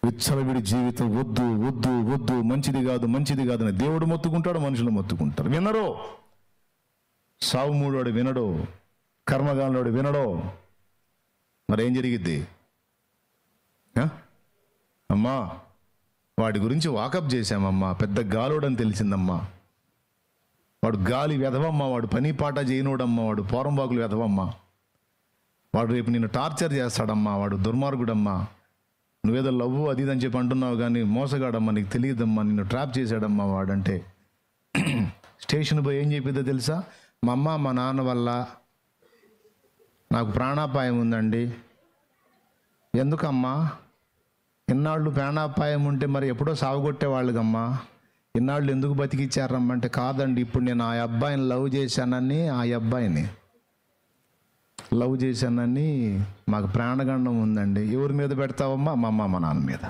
విచ్చలవిడి జీవితం వద్దు వద్దు వద్దు, మంచిది కాదు మంచిది కాదని దేవుడు మొత్తుకుంటాడు, మనుషులు మొత్తుకుంటారు. వినరు. సావుమూడోడు వినడు, కర్మగానుడు వినడు. మరేం జరిగిద్ది? అమ్మా వాడి గురించి వాకప్ చేశామమ్మా, పెద్ద గాలోడని తెలిసిందమ్మా, వాడు గాలి వెధవమ్మా, వాడు పని పాట చేయనోడమ్మా, వాడు పోరంబాకులు వెధవమ్మా, వాడు రేపు నిన్ను టార్చర్ చేస్తాడమ్మా, వాడు దుర్మార్గుడమ్మా, నువ్వేదో లవ్వు అది అని చెప్పి అంటున్నావు కానీ మోసగాడమ్మా, నీకు తెలియదమ్మా, నిన్ను ట్రాప్ చేశాడమ్మా వాడంటే. స్టేషన్ పోయి ఏం చెప్పిద్దో తెలుసా? మా అమ్మ మా నాన్న వల్ల నాకు ప్రాణాపాయం ఉందండి. ఎందుకమ్మా? ఇన్నాళ్ళు ప్రాణాపాయం ఉంటే మరి ఎప్పుడో సావగొట్టేవాళ్ళుగమ్మా, ఇన్నాళ్ళు ఎందుకు బతికిచ్చారమ్మంటే, కాదండి ఇప్పుడు నేను ఆ అబ్బాయిని లవ్ చేశానని, ఆ అబ్బాయిని లవ్ చేశానని మాకు ప్రాణగండం ఉందండి. ఎవరి మీద పెడతావమ్మా? మా అమ్మ మా నాన్న మీద.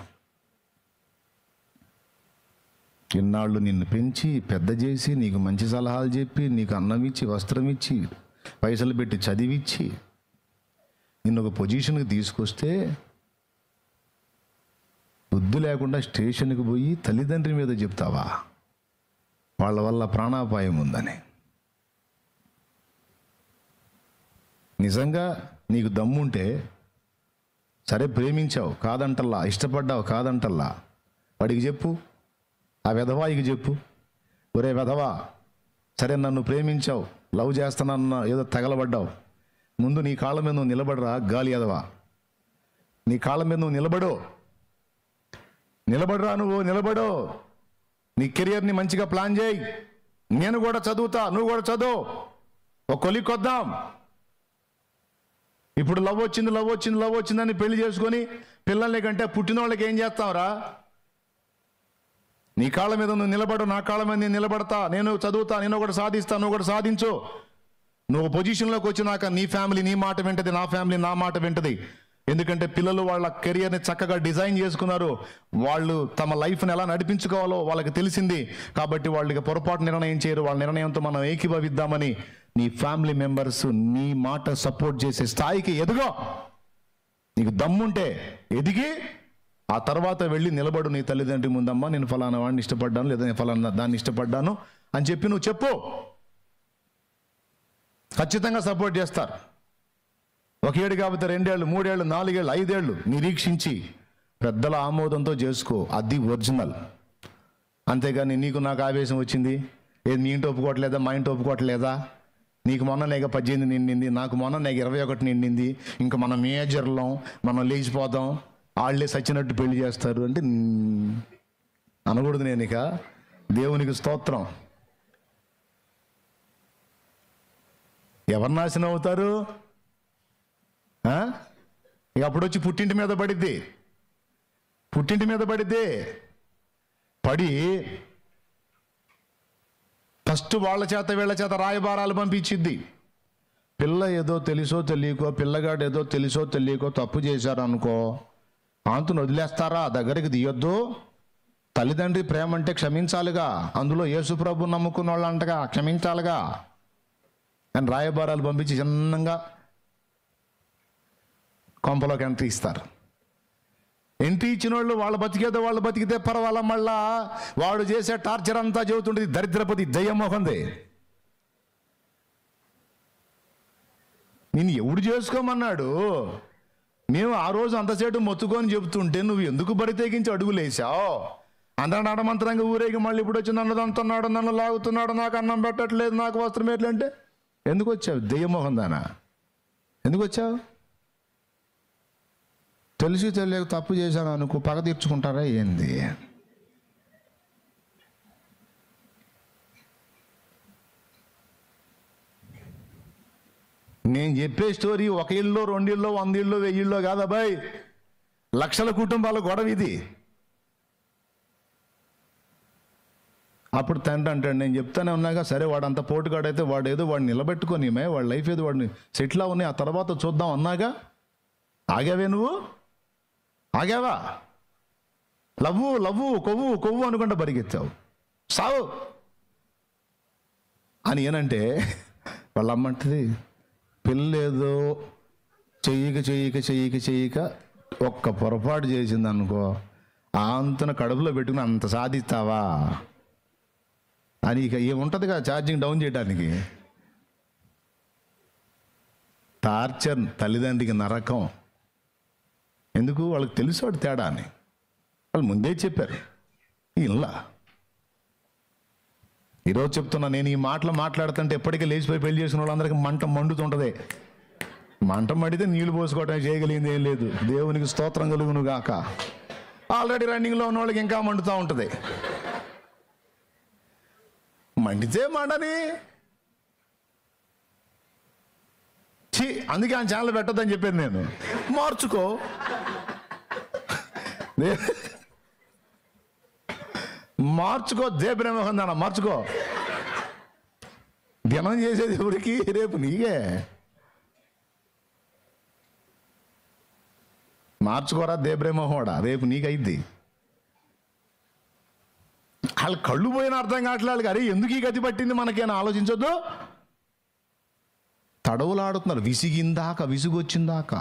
ఇన్నాళ్ళు నిన్ను పెంచి పెద్ద చేసి నీకు మంచి సలహాలు చెప్పి నీకు అన్నం ఇచ్చి వస్త్రం ఇచ్చి పైసలు పెట్టి చదివిచ్చి నిన్ను ఒక పొజిషన్కి తీసుకొస్తే బుద్ధి లేకుండా స్టేషన్కి పోయి తల్లిదండ్రి మీద చెప్తావా వాళ్ళ వల్ల ప్రాణాపాయం ఉందని? నిజంగా నీకు దమ్ముంటే సరే, ప్రేమించావు కాదంటల్లా, ఇష్టపడ్డావు కాదంటల్లా, వాడికి చెప్పు, ఆ వెధవాయికి చెప్పు, ఒరే వెధవా సరే నన్ను ప్రేమించావు, లవ్ చేస్తానన్న ఏదో తగలబడ్డావు, ముందు నీ కాళ్ళ మీద నువ్వు నిలబడరా గాలి ఎదవా, నీ కాళ్ళ మీద నువ్వు నిలబడరా, నువ్వు నిలబడు, నీ కెరియర్ని మంచిగా ప్లాన్ చేయి, నేను కూడా చదువుతా నువ్వు కూడా చదువు, ఒక కొలికొద్దాం. ఇప్పుడు లవ్ వచ్చిందని పెళ్లి చేసుకొని పిల్లల్ని కంటే పుట్టిన వాళ్ళకి ఏం చేస్తావురా? నీ కాళ్ళ మీద నువ్వు నిలబడు, నా కాళ్ళ మీద నేను నిలబడతా, నేను చదువుతా, నేను కూడా సాధిస్తా, నువ్వు కూడా సాధించు. నువ్వు పొజిషన్లోకి వచ్చినాక నీ ఫ్యామిలీ నీ మాట వింటది, నా ఫ్యామిలీ నా మాట వింటది. ఎందుకంటే పిల్లలు వాళ్ళ కెరియర్ని చక్కగా డిజైన్ చేసుకున్నారు, వాళ్ళు తమ లైఫ్ని ఎలా నడిపించుకోవాలో వాళ్ళకి తెలిసింది. కాబట్టి వాళ్ళకి పొరపాటు నిర్ణయం చేయరు, వాళ్ళ నిర్ణయంతో మనం ఏకీభవిద్దామని నీ ఫ్యామిలీ మెంబర్స్ నీ మాట సపోర్ట్ చేసే స్థాయికి ఎదుగో. నీకు దమ్ముంటే ఎదిగి ఆ తర్వాత వెళ్ళి నిలబడు నీ తల్లిదండ్రి ముందమ్మా, నేను ఫలానా వాడిని ఇష్టపడ్డాను లేదా నేను ఫలానా దాన్ని ఇష్టపడ్డాను అని చెప్పి నువ్వు చెప్పు. ఖచ్చితంగా సపోర్ట్ చేస్తారు. 1 ఏడు కాకపోతే 2 ఏళ్ళు 3 ఏళ్ళు 4 ఏళ్ళు 5 ఏళ్ళు నిరీక్షించి పెద్దల ఆమోదంతో చేసుకో, అది ఒరిజినల్. అంతేగాని నీకు నాకు ఆవేశం వచ్చింది, ఏది మీ ఇంటి ఒప్పుకోవట్లేదా మా ఇంటి ఒప్పుకోవట్లేదా, నీకు మొన్న నేగ 18 నిండింది, నాకు మొన్న నేగ 21 నిండింది, ఇంకా మనం మేజర్లం, మనం లేచిపోదాం, వాళ్ళే సచ్చినట్టు పెళ్లి చేస్తారు అంటే అనకూడదు. నేను ఇక దేవునికి స్తోత్రం. ఎవరు నాశనం అవుతారు? ఇక అప్పుడు వచ్చి పుట్టింటి మీద పడిద్ది, పడి ఫస్ట్ వాళ్ళ చేత వీళ్ళ చేత రాయబారాలు పంపించిద్ది. పిల్ల ఏదో తెలుసో తెలియకో, పిల్లగాడు ఏదో తెలుసో తెలియకో తప్పు చేశారనుకో, ఆంతును వదిలేస్తారా? దగ్గరికి తీయొద్దు. తల్లిదండ్రి ప్రేమ అంటే క్షమించాలిగా, అందులో యేసు ప్రభు నమ్ముకున్న వాళ్ళు అంటగా క్షమించాలిగా అని రాయబారాలు పంపించి చిన్నంగా కొంపలోకి ఎంట్రీ ఇస్తారు. ఎంట్రీ ఇచ్చిన వాళ్ళు వాళ్ళు బతికితే పర్వాలా, మళ్ళా వాడు చేసే టార్చర్ అంతా చెబుతుంటుంది దరిద్రపతి దయ్యమోహందే. నేను ఎవడు చేసుకోమన్నాడు? మేము ఆ రోజు అంతసేటు మొత్తుకొని చెబుతుంటే నువ్వు ఎందుకు బరి తెగించి అడుగులేసావు? అందరూ అడమంతరంగా ఊరేగి మళ్ళీ ఇప్పుడు వచ్చి నన్ను దంతున్నాడు, నన్ను లాగుతున్నాడు, నాకు అన్నం పెట్టట్లేదు, నాకు వస్త్రం ఎట్లంటే ఎందుకు వచ్చావు? దెయ్యమోహం దానా ఎందుకు వచ్చావు? తెలిసి తెలియక తప్పు చేశాను అనుకో, పగ తీర్చుకుంటారా ఏంది? నేను చెప్పే స్టోరీ 1 ఇల్లు 2 ఇల్లు 100 ఇల్లు 1000 ఇల్లు కాదబ్బాయి, లక్షల కుటుంబాల గొడవ ఇది. అప్పుడు తండ్రి అంటాడు, నేను చెప్తానే ఉన్నాగా, సరే వాడు అంత పోటుగాడైతే వాడు ఏదో వాడిని నిలబెట్టుకొని వాడి లైఫ్ ఏదో వాడిని సెటిల్ అవునాయి, ఆ తర్వాత చూద్దాం అన్నాగా. ఆగావే నువ్వు? ఆగావా? లవ్వు లవ్వు కొవ్వు కొవ్వు అనుకుంటా పరిగెత్తావు, సావు అని ఏనంటే వాళ్ళ అమ్మంటది, పిల్లేదో చెయ్యక ఒక్క పొరపాటు చేసింది అనుకో, అంతన కడుపులో పెట్టుకుని అంత సాధిస్తావా అని ఇక ఏముంటుంది కదా ఛార్జింగ్ డౌన్ చేయడానికి. టార్చర్, తల్లిదండ్రికి నరకం. ఎందుకు? వాళ్ళకి తెలుసు వాడు తేడా అని, వాళ్ళు ముందే చెప్పారు. ఇలా ఈరోజు చెప్తున్నా, నేను ఈ మాటలు మాట్లాడుతుంటే ఎప్పటికీ లేచిపోయి పెళ్లి చేసిన వాళ్ళందరికీ మంట మండుతుంటుంది. మంట మండితే నీళ్లు పోసుకోవటం చేయగలిగింది ఏం లేదు. దేవునికి స్తోత్రం కలుగును గాక. ఆల్రెడీ రన్నింగ్లో ఉన్న వాళ్ళకి ఇంకా మండుతూ ఉంటుంది. మండితే మండని, అందుకే ఆ ఛానల్ పెట్టొద్దని చెప్పేది నేను. మార్చుకో, మార్చుకో, దేబ్రహ్మహందాన మార్చుకో. ధ్యానం చేసేది ఎవరికి? రేపు నీకే. మార్చుకోరా దేబ్రహ్మహోడా, రేపు నీకైద్ది. వాళ్ళ కళ్ళు పోయిన అర్థం కావట్లేదు. అరే ఎందుకు ఈ గతి పట్టింది మనకేనా ఆలోచించొద్దు. తడవలాడుతున్నారు, విసిగిందాక, విసుగొచ్చిందాక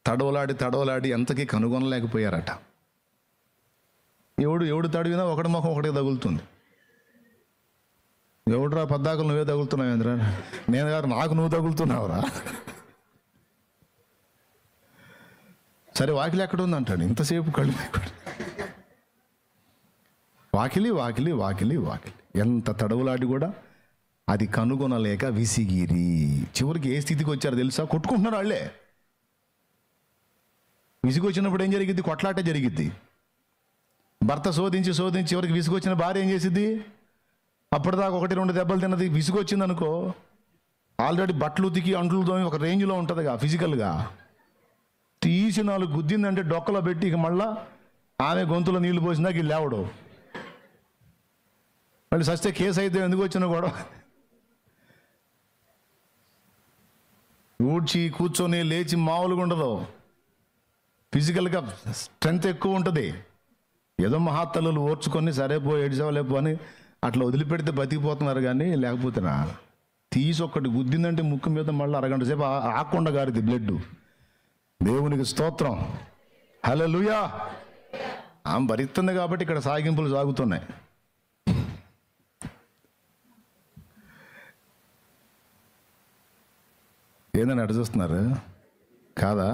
తడవలాడి ఎంతకీ కనుగొనలేకపోయారట. ఎవడు తడివినా ఒకటి ముఖం ఒకటికి తగులుతుంది. ఎవడురా పద్దాకలు నువ్వే తగులుతున్నావు ఏంద్రా? నేను గారు నాకు నువ్వు తగులుతున్నావురా. సరే వాకిలి ఎక్కడ ఉంది అంటాడు. ఇంతసేపు కళ్ళు వాకిలి వాకిలి వాకిలి వాకిలి. ఎంత తడవులాడి కూడా అది కనుగొనలేక విసిగిరి. చివరికి ఏ స్థితికి వచ్చారో తెలుసా? కొట్టుకుంటున్నారు వాళ్ళే. విసిగి వచ్చినప్పుడు ఏం జరిగిద్ది? కొట్లాటే జరిగిద్ది. భర్త శోధించి చివరికి విసుగొచ్చిన భార్య ఏం చేసిద్ది? అప్పటిదాకా 1-2 దెబ్బలు తిన్నది. విసుగొచ్చింది అనుకో, ఆల్రెడీ బట్టలు ఉతికి అంట్లు తోమి ఒక రేంజ్లో ఉంటుందిగా ఫిజికల్గా. తీసి 4 గుద్దిందంటే డొక్కలో పెట్టి ఇక మళ్ళా ఆమె గొంతులో నీళ్లు పోసిందాక వీళ్ళు లేవడు. మళ్ళీ సస్తే కేసు అయితే ఎందుకు వచ్చిన గొడవ. ఊడ్చి కూర్చొని లేచి మామూలుగా ఉండదు. ఫిజికల్గా స్ట్రెంత్ ఎక్కువ ఉంటుంది. ఏదో మహాత్తలు ఓర్చుకొని సరేపో ఏడ్చవలేపో అని అట్లా వదిలిపెడితే బతికిపోతున్నారు. కానీ లేకపోతేనా తీసి ఒక్కటి గుద్దిందంటే ముక్కు మీద మళ్ళీ అరగంట సేపు ఆకుండా గారిది బ్లడ్. దేవునికి స్తోత్రం, హల్లెలూయా. ఆమె భరిస్తుంది కాబట్టి ఇక్కడ సాగింపులు సాగుతున్నాయి. ఏందని అటు చూస్తున్నారు? కాదా?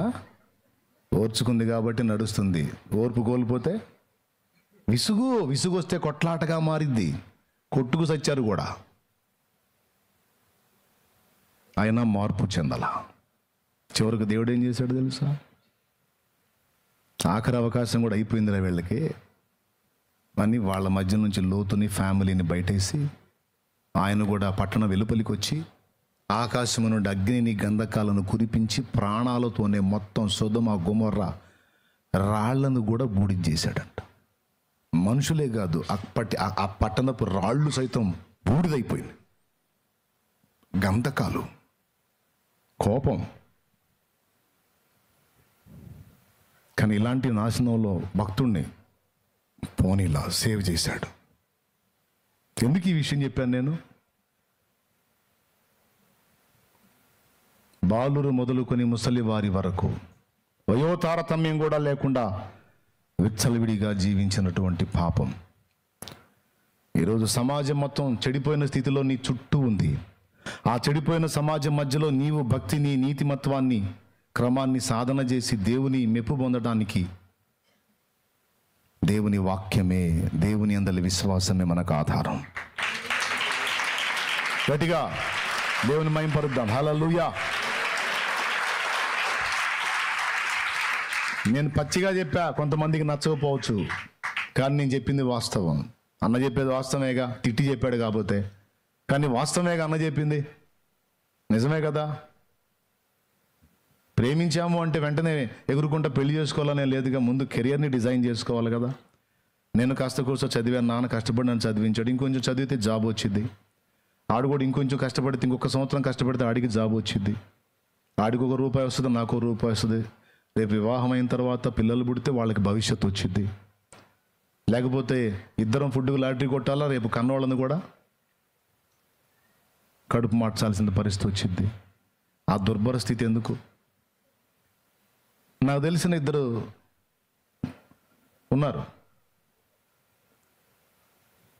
ఓర్చుకుంది కాబట్టి నడుస్తుంది. ఓర్పు కోల్పోతే విసుగు వస్తే కొట్లాటగా మారిద్ది. కొట్టుకు సచ్చారు కూడా, అయినా మార్పు చెందల. చివరికి దేవుడు ఏం చేశాడు తెలుసా? ఆఖరి అవకాశం కూడా అయిపోయిందిరా వీళ్ళకి అని వాళ్ళ మధ్య నుంచి లోతుని ఫ్యామిలీని బయటేసి ఆయన కూడా పట్టణ వెలుపలికి వచ్చి ఆకాశము నుండి అగ్నిని గంధకాలను కురిపించి ప్రాణాలతోనే మొత్తం సొదొమ గొమొర్రా రాళ్లను కూడా బూడిచ్చేశాడంట. మనుషులే కాదు, ఆ పట్టణపు రాళ్ళు సైతం బూడిదైపోయింది. గంధకాలు, కోపం. కానీ ఇలాంటి నాశనంలో భక్తుణ్ణి పోనీలా సేవ్ చేశాడు. ఎందుకు ఈ విషయం చెప్పాను నేను? బాలురు మొదలుకొని ముసలి వారి వరకు వయో తారతమ్యం కూడా లేకుండా విచ్చలవిడిగా జీవించినటువంటి పాపం ఈరోజు సమాజం మొత్తం చెడిపోయిన స్థితిలో నీ చుట్టూ ఉంది. ఆ చెడిపోయిన సమాజం మధ్యలో నీవు భక్తిని, నీతిమత్వాన్ని, క్రమాన్ని సాధన చేసి దేవుని మెప్పు పొందడానికి దేవుని వాక్యమే, దేవుని అందలి విశ్వాసమే మనకు ఆధారం. గట్టిగా దేవుని మహిమపరుద్దాం. హల్లెలూయా. నేను పచ్చిగా చెప్పా, కొంతమందికి నచ్చకపోవచ్చు, కానీ నేను చెప్పింది వాస్తవం. అన్న చెప్పేది వాస్తవేగా, తిట్టి చెప్పాడు కాకపోతే, కానీ వాస్తవేగా అన్న చెప్పింది, నిజమే కదా. ప్రేమించాము అంటే వెంటనే ఎగురుకుంటా పెళ్లి చేసుకోవాలనే లేదుగా, ముందు కెరియర్ని డిజైన్ చేసుకోవాలి కదా. నేను కాస్త కూర్చో చదివాను, నాన్న కష్టపడి నన్ను చదివించాడు, ఇంకొంచెం చదివితే జాబ్ వచ్చింది. ఆడు కూడా ఇంకొంచెం కష్టపడితే, ఇంకొక సంవత్సరం కష్టపడితే ఆడికి జాబ్ వచ్చింది. ఆడికి ₹1 వస్తుంది, నాకు ₹1 వస్తుంది. రేపు వివాహం అయిన తర్వాత పిల్లలు పుడితే వాళ్ళకి భవిష్యత్తు వచ్చింది. లేకపోతే ఇద్దరం ఫుడ్కి లాటరీ కొట్టాలా, రేపు కన్నోళ్ళని కూడా కడుపు మార్చాల్సిన పరిస్థితి వచ్చింది. ఆ దుర్భర స్థితి ఎందుకు? నాకు తెలిసిన 2 ఉన్నారు.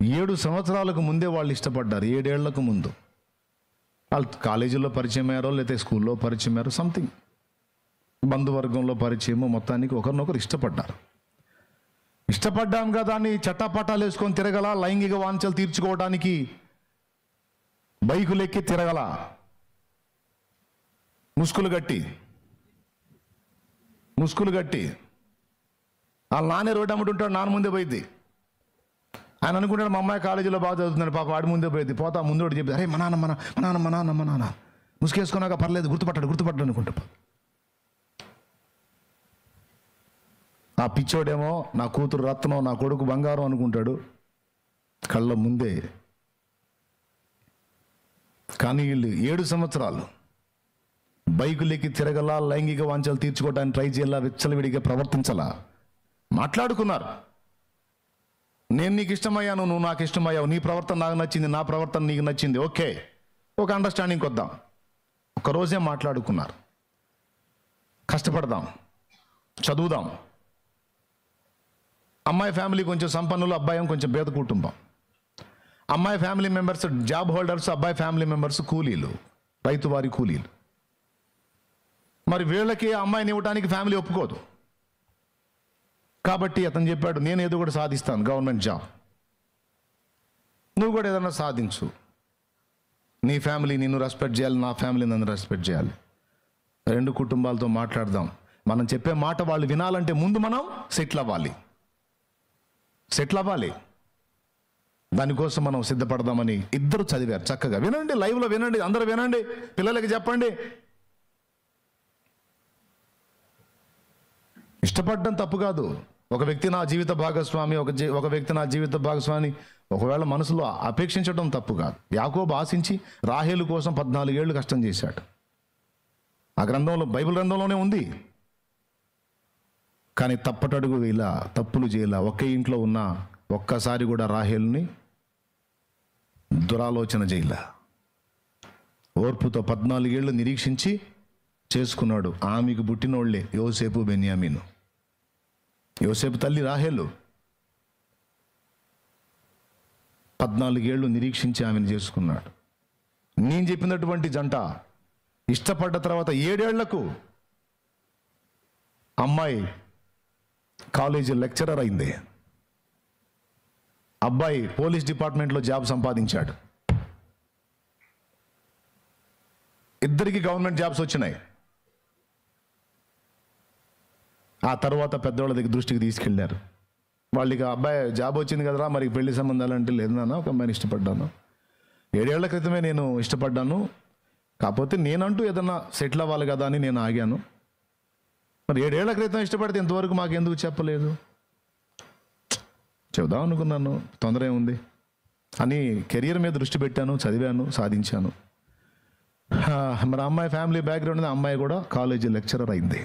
7 సంవత్సరాలకు ముందే వాళ్ళు ఇష్టపడ్డారు. 7 ఏళ్లకు ముందు వాళ్ళు కాలేజీలో పరిచయం అయ్యారో లేకపోతే స్కూల్లో పరిచయం అయ్యారో, సంథింగ్ బంధువర్గంలో పరిచయమో, మొత్తానికి ఒకరినొకరు ఇష్టపడ్డారు. ఇష్టపడ్డాం కదా అని చట్టాపట్టాలు వేసుకొని తిరగల, లైంగిక వాంఛలు తీర్చుకోవడానికి బైకులెక్కి తిరగల, ముసుగులు గట్టి వాళ్ళ నాన్నే రోడ్డు అమ్ముతుంటాడు, నాన్న ముందే పోయింది. ఆయన అనుకుంటాడు మా అమ్మాయి కాలేజీలో బాగా చదువుతున్నాడు, పాప ఆడి ముందే పోయింది. పోతా ముందు ఒకటి చెప్పి, అరే మా నాన్న ముసుగేసుకున్నాక పర్లేదు, గుర్తుపట్టాడు అనుకుంటా. ఆ పిచ్చోడేమో నా కూతురు రత్నం, నా కొడుకు బంగారం అనుకుంటాడు కళ్ళ ముందే. కానీ వీళ్ళు 7 సంవత్సరాలు బైకులెక్కి తిరగలా, లైంగిక వాంఛలు తీర్చుకోవడానికి ట్రై చేయాలా, విచ్చలవిడిగా ప్రవర్తించలా, మాట్లాడుకున్నారు. నేను నీకు ఇష్టమయ్యాను, నువ్వు నాకు ఇష్టమయ్యావు, నీ ప్రవర్తన నాకు నచ్చింది, నా ప్రవర్తన నీకు నచ్చింది, ఓకే, ఒక అండర్స్టాండింగ్కి వద్దాం. ఒకరోజే మాట్లాడుకున్నారు. కష్టపడదాం, చదువుదాం. అమ్మాయి ఫ్యామిలీ కొంచెం సంపన్నులు, అబ్బాయి కొంచెం పేద కుటుంబం. అమ్మాయి ఫ్యామిలీ మెంబర్స్ జాబ్ హోల్డర్స్, అబ్బాయి ఫ్యామిలీ మెంబర్స్ కూలీలు, రైతువారి కూలీలు. మరి వీళ్ళకి అమ్మాయిని ఇవ్వడానికి ఫ్యామిలీ ఒప్పుకోదు. కాబట్టి అతను చెప్పాడు, నేను ఏదో కూడా సాధిస్తాను, గవర్నమెంట్ జాబ్, నువ్వు కూడా ఏదైనా సాధించు. నీ ఫ్యామిలీ నిన్ను రెస్పెక్ట్ చేయాలి, నా ఫ్యామిలీ నన్ను రెస్పెక్ట్ చేయాలి. 2 కుటుంబాలతో మాట్లాడదాం. మనం చెప్పే మాట వాళ్ళు వినాలంటే ముందు మనం సెటిల్ అవ్వాలి. దానికోసం మనం సిద్ధపడదామని ఇద్దరు చదివారు చక్కగా. వినండి, లైవ్లో వినండి, అందరూ వినండి, పిల్లలకి చెప్పండి. ఇష్టపడడం తప్పు కాదు. ఒక వ్యక్తి నా జీవిత భాగస్వామి, ఒక వ్యక్తి నా జీవిత భాగస్వామి ఒకవేళ మనసులో అపేక్షించడం తప్పు కాదు. యాకోబు ఆశించి రాహేలు కోసం 14 ఏళ్ళు కష్టం చేశాడు. ఆ గ్రంథంలో, బైబిల్ గ్రంథంలోనే ఉంది. కానీ తప్పటడుగు ఇలా తప్పులు చేయాల. ఒకే ఇంట్లో ఉన్న ఒక్కసారి కూడా రాహేలుని దురాలోచన చేయాల. ఓర్పుతో 14 ఏళ్ళు నిరీక్షించి చేసుకున్నాడు. ఆమెకు పుట్టినోళ్లే యోసేపు, బెన్యామీను. యోసేపు తల్లి రాహేలు 14 ఏళ్ళు నిరీక్షించి ఆమెను చేసుకున్నాడు. నేను చెప్పినటువంటి జంట ఇష్టపడ్డ తర్వాత 7 ఏళ్లకు అమ్మాయి కాలేజీ లెక్చరర్ అయింది. అబ్బాయి పోలీస్ డిపార్ట్మెంట్లో జాబ్ సంపాదించాడు. ఇద్దరికి గవర్నమెంట్ జాబ్స్ వచ్చినాయి. ఆ తర్వాత పెద్దవాళ్ళ దగ్గర దృష్టికి తీసుకెళ్ళారు. వాళ్ళకి అబ్బాయి జాబ్ వచ్చింది కదరా, మరి పెళ్లి సంబంధాలు అంటే లేదు నాన్న, ఒక అమ్మాయిని ఇష్టపడ్డాను, 7 ఏళ్ల క్రితమే నేను ఇష్టపడ్డాను, కాకపోతే నేనంటూ ఏదన్నా సెటిల్ అవ్వాలి కదా అని నేను ఆగాను. మరి 7 ఏళ్ల క్రితం ఇష్టపడితే ఇంతవరకు మాకు ఎందుకు చెప్పలేదు? చెబుదాం అనుకున్నాను, తొందర ఏముంది అని కెరియర్ మీద దృష్టి పెట్టాను, చదివాను, సాధించాను. మరి అమ్మాయి ఫ్యామిలీ బ్యాక్గ్రౌండ్, అమ్మాయి కూడా కాలేజీ లెక్చరర్ అయింది.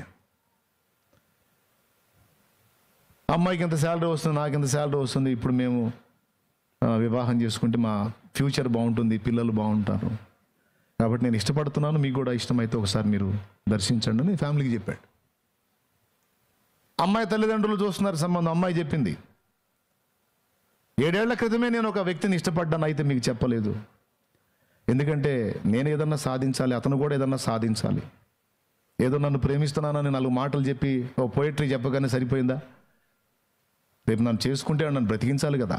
అమ్మాయికి ఎంత శాలరీ వస్తుంది, నాకు ఎంత శాలరీ వస్తుంది, ఇప్పుడు మేము వివాహం చేసుకుంటే మా ఫ్యూచర్ బాగుంటుంది, పిల్లలు బాగుంటారు, కాబట్టి నేను ఇష్టపడుతున్నాను, మీకు కూడా ఇష్టమైతే ఒకసారి మీరు దర్శించండి అని ఫ్యామిలీకి చెప్పాడు. అమ్మాయి తల్లిదండ్రులు చూస్తున్నారు సంబంధం. అమ్మాయి చెప్పింది, 7 ఏళ్ల క్రితమే నేను ఒక వ్యక్తిని ఇష్టపడ్డాను, అయితే మీకు చెప్పలేదు. ఎందుకంటే నేను ఏదన్నా సాధించాలి, అతను కూడా ఏదన్నా సాధించాలి. ఏదో నన్ను ప్రేమిస్తున్నానని 4 మాటలు చెప్పి ఓ పోయిటరీ చెప్పగానే సరిపోయిందా? రేపు నన్ను చేసుకుంటే నన్ను బ్రతికించాలి కదా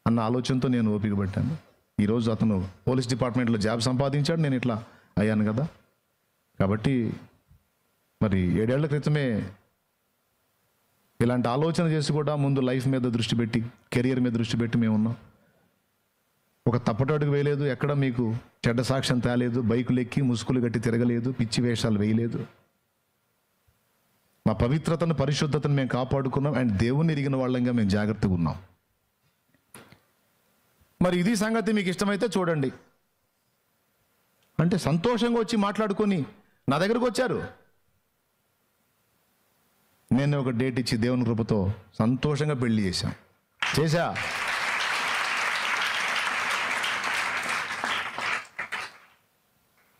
అన్న ఆలోచనతో నేను ఓపిక పట్టాను. ఈరోజు అతను పోలీస్ డిపార్ట్మెంట్లో జాబ్ సంపాదించాడు, నేను ఇట్లా అయ్యాను కదా. కాబట్టి మరి 7 ఏళ్ల క్రితమే ఇలాంటి ఆలోచన చేసి కూడా ముందు లైఫ్ మీద దృష్టి పెట్టి, కెరియర్ మీద దృష్టి పెట్టి మేము ఉన్నాం. ఒక తప్పటడుగు వేయలేదు, ఎక్కడ మీకు చెడ్డ సాక్ష్యం తేలేదు, బైకులు ఎక్కి ముసుగులు గట్టి తిరగలేదు, పిచ్చి వేషాలు వేయలేదు. మా పవిత్రతను, పరిశుద్ధతను మేము కాపాడుకున్నాం. అండ్ దేవుణ్ణి ఎరిగిన వాళ్ళంగా మేము జాగ్రత్తగా ఉన్నాం. మరి ఇది సంగతి, మీకు ఇష్టమైతే చూడండి అంటే సంతోషంగా వచ్చి మాట్లాడుకొని నా దగ్గరకు వచ్చారు. నేను ఒక డేట్ ఇచ్చి దేవుని కృపతో సంతోషంగా పెళ్లి చేశా.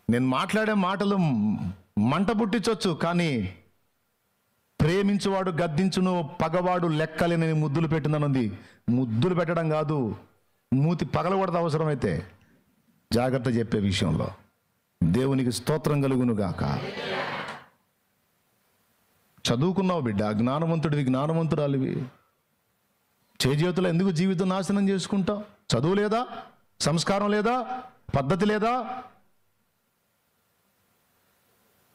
నేను మాట్లాడే మాటలు మంట పుట్టించవచ్చు, కానీ ప్రేమించువాడు గద్దించును, పగవాడు లెక్కలేని ముద్దులు పెట్టిందనుంది. ముద్దులు పెట్టడం కాదు, మూతి పగలగొడత అవసరమైతే. జాగ్రత్త చెప్పే విషయంలో. దేవునికి స్తోత్రం కలుగును గాక. చదువుకున్నావు బిడ్డ, జ్ఞానవంతుడివి, జ్ఞానవంతురాలివి. చేజేతులు ఎందుకు జీవితం నాశనం చేసుకుంటావు? చదువు లేదా? సంస్కారం లేదా? పద్ధతి లేదా?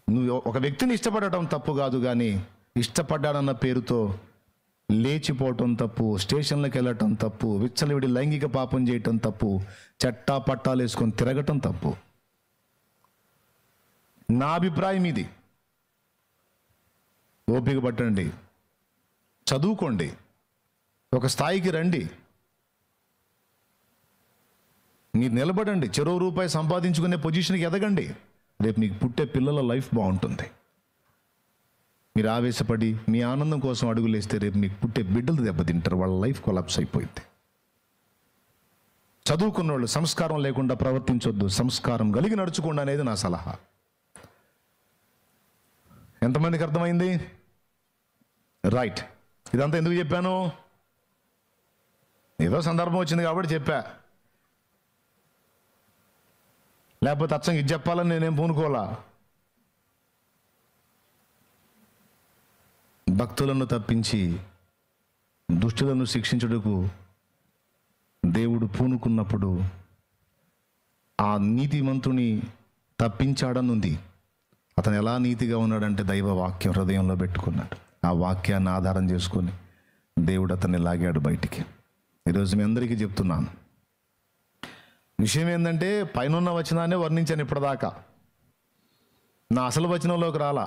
నువ్వు ఒక వ్యక్తిని ఇష్టపడటం తప్పు కాదు, కానీ ఇష్టపడ్డాడన్న పేరుతో లేచిపోవటం తప్పు, స్టేషన్లకు వెళ్ళటం తప్పు, విచ్చలవిడి లైంగిక పాపం చేయటం తప్పు, చట్టా పట్టాలు వేసుకొని తిరగటం తప్పు. నా అభిప్రాయం ఇది. ఓపిక పట్టండి, చదువుకోండి, ఒక స్థాయికి రండి, మీరు నిలబడండి, చెరో రూపాయి సంపాదించుకునే పొజిషన్కి ఎదగండి. రేపు మీకు పుట్టే పిల్లల లైఫ్ బాగుంటుంది. మీరు ఆవేశపడి మీ ఆనందం కోసం అడుగులేస్తే రేపు మీకు పుట్టే బిడ్డలు దెబ్బతింటారు, వాళ్ళ లైఫ్ కొలాప్స్ అయిపోయింది. చదువుకున్న వాళ్ళు సంస్కారం లేకుండా ప్రవర్తించొద్దు, సంస్కారం కలిగి నడుచుకోండి అనేది నా సలహా. ఎంతమందికి అర్థమైంది? రైట్. ఇదంతా ఎందుకు చెప్పాను? ఏదో సందర్భం వచ్చింది కాబట్టి చెప్పా, లేకపోతే అచ్చంగా ఇది చెప్పాలని నేనేం పూనుకోలా. భక్తులను తప్పించి దుష్టులను శిక్షించుటకు దేవుడు పూనుకున్నప్పుడు ఆ నీతిమంతుని తప్పించాడనుంది. అతను ఎలా నీతిగా ఉన్నాడంటే దైవ వాక్యం హృదయంలో పెట్టుకున్నాడు. ఆ వాక్యాన్ని ఆధారం చేసుకొని దేవుడు అతన్ని లాగాడు బయటికి. ఈరోజు మీ అందరికీ చెప్తున్నాను, విషయం ఏంటంటే పైన వచనాన్ని వర్ణించాను ఇప్పటిదాకా, నా అసలు వచనంలోకి రాలా.